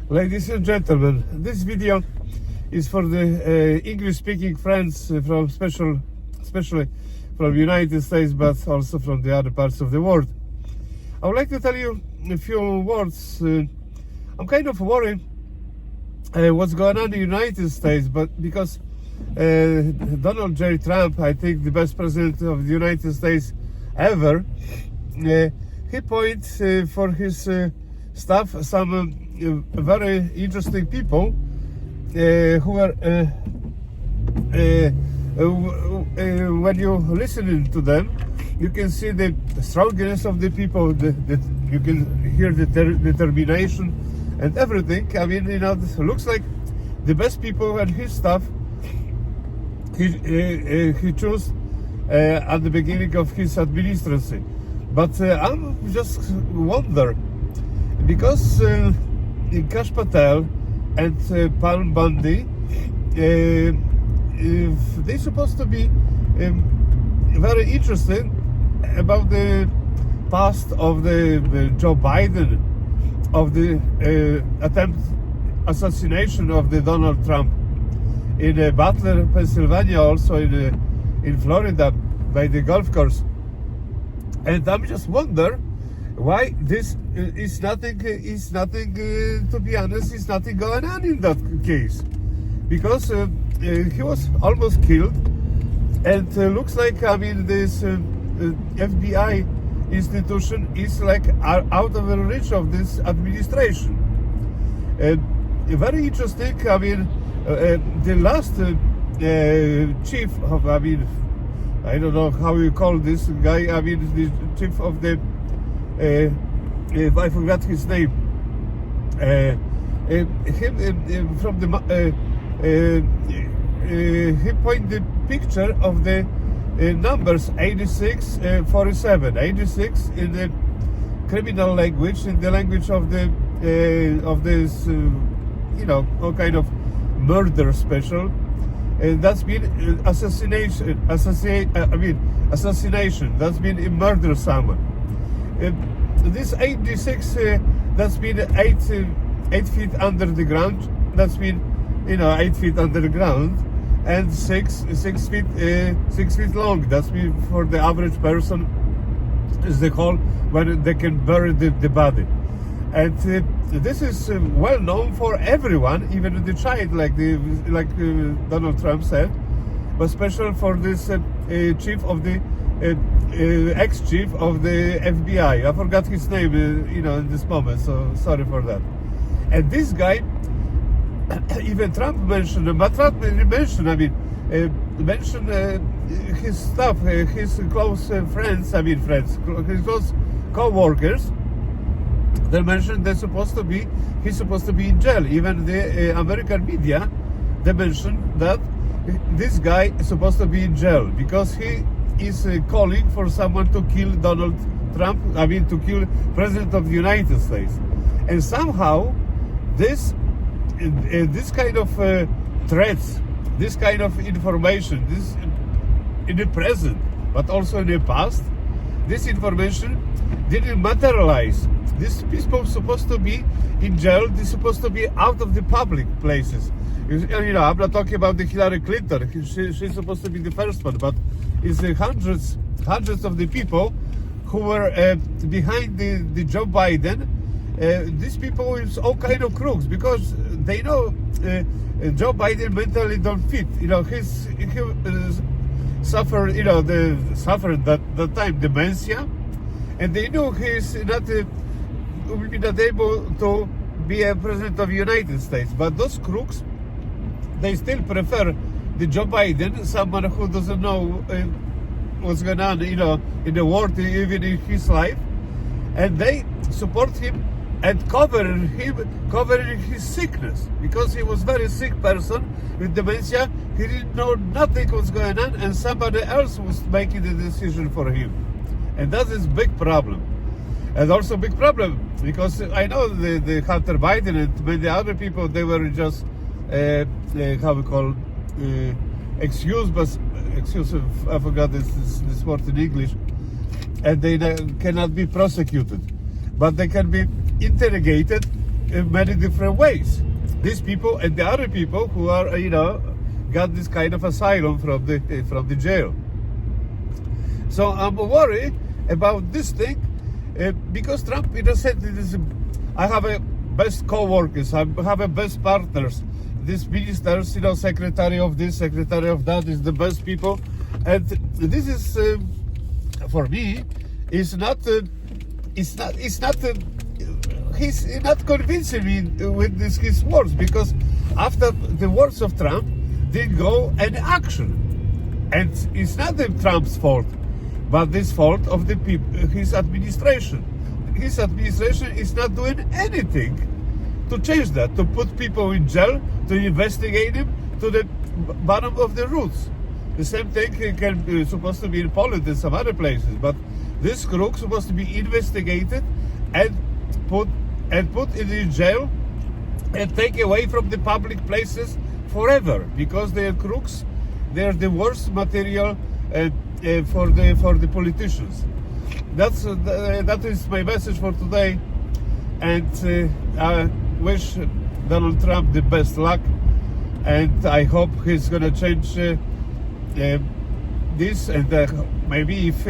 Ladies and gentlemen, this video is for the English-speaking friends especially from the United States, but also from the other parts of the world. I would like to tell you a few words. I'm kind of worried what's going on in the United States, but because Donald J. Trump, I think the best president of the United States ever, he points for his staff some very interesting people who are when you listen to them, you can see the strongness of the people, that you can hear the determination and everything. I mean, you know, it looks like the best people and his stuff he chose at the beginning of his administration. But I'm just wonder, because Kash Patel and Palm Bundy, if they're supposed to be very interested about the past of the Joe Biden, of the attempt assassination of the Donald Trump in Butler, Pennsylvania, also in Florida by the golf course. And I'm just wonder why this is nothing. To be honest, is nothing going on in that case, because he was almost killed, and looks like, I mean, this FBI institution is like out of the reach of this administration. Very interesting. I mean, the last chief of, I mean, I don't know how you call this guy. I mean, the chief of the, I forgot his name. Him from the. He pointed the picture of the numbers 86, 47. 86 in the criminal language, in the language of the of this, you know, all kind of murder special. That's been assassination. Assassination. That's been murder someone. This 86, that's been 8 feet under the ground. That's been, you know, 8 feet under the ground, and 6 feet long. That's been for the average person is the hole when they can bury the body. And this is well known for everyone, even the child, like Donald Trump said, but special for this chief of the ex-chief of the FBI. I forgot his name, you know, in this moment, so sorry for that. And this guy, even Trump mentioned, but Trump mentioned, I mean, mentioned his stuff, his close friends, his close co-workers. They mentioned he's supposed to be in jail. Even the American media, they mentioned that this guy is supposed to be in jail because he is calling for someone to kill Donald Trump. I mean, to kill President of the United States. And somehow this kind of threats, this kind of information, this in the present, but also in the past, this information didn't materialize. These people supposed to be in jail. They're supposed to be out of the public places. You know, I'm not talking about the Hillary Clinton. She's supposed to be the first one, but it's hundreds of the people who were behind the Joe Biden. These people is all kind of crooks, because they know Joe Biden mentally don't fit. You know, he suffered. You know, suffered that time dementia, and they know he's not. Will be not able to be a president of the United States. But those crooks, they still prefer the Joe Biden, someone who doesn't know what's going on, you know, in the world, even in his life, and they support him and covering his sickness, because he was very sick person with dementia. He didn't know nothing was going on, and somebody else was making the decision for him, and that is big problem. And also big problem, because I know the Hunter Biden and many other people, they were just how we call excuse, I forgot this word in English, and they cannot be prosecuted, but they can be interrogated in many different ways. These people and the other people who are, got this kind of asylum from the jail. So I'm worried about this thing because Trump, said I have a best co-workers, I have a best partners. These ministers, secretary of this, secretary of that is the best people, and this is for me is not. He's not convincing me with his words, because after the words of Trump didn't go any action, and it's not the Trump's fault, but this fault of the people, his administration. His administration is not doing anything to change that, to put people in jail, to investigate them to the bottom of the roots. The same thing can supposed to be in Poland and some other places, but this crook supposed to be investigated and put in the jail and take away from the public places forever, because they are crooks. They are the worst material for the politicians. That is my message for today, and I wish Donald Trump the best luck, and I hope he's gonna change this, and maybe if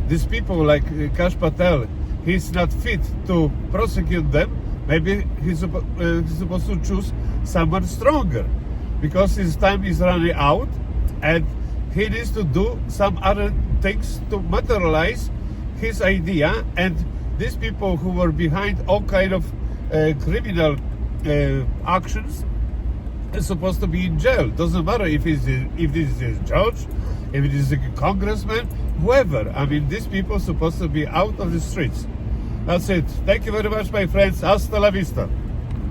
these people like Kash Patel, he's not fit to prosecute them, maybe he's supposed to choose someone stronger, because his time is running out, and he needs to do some other things to materialize his idea. And these people who were behind all kind of criminal actions are supposed to be in jail. Doesn't matter if this is a judge, if it is a congressman, whoever. I mean, these people are supposed to be out of the streets. That's it. Thank you very much, my friends. Hasta la vista.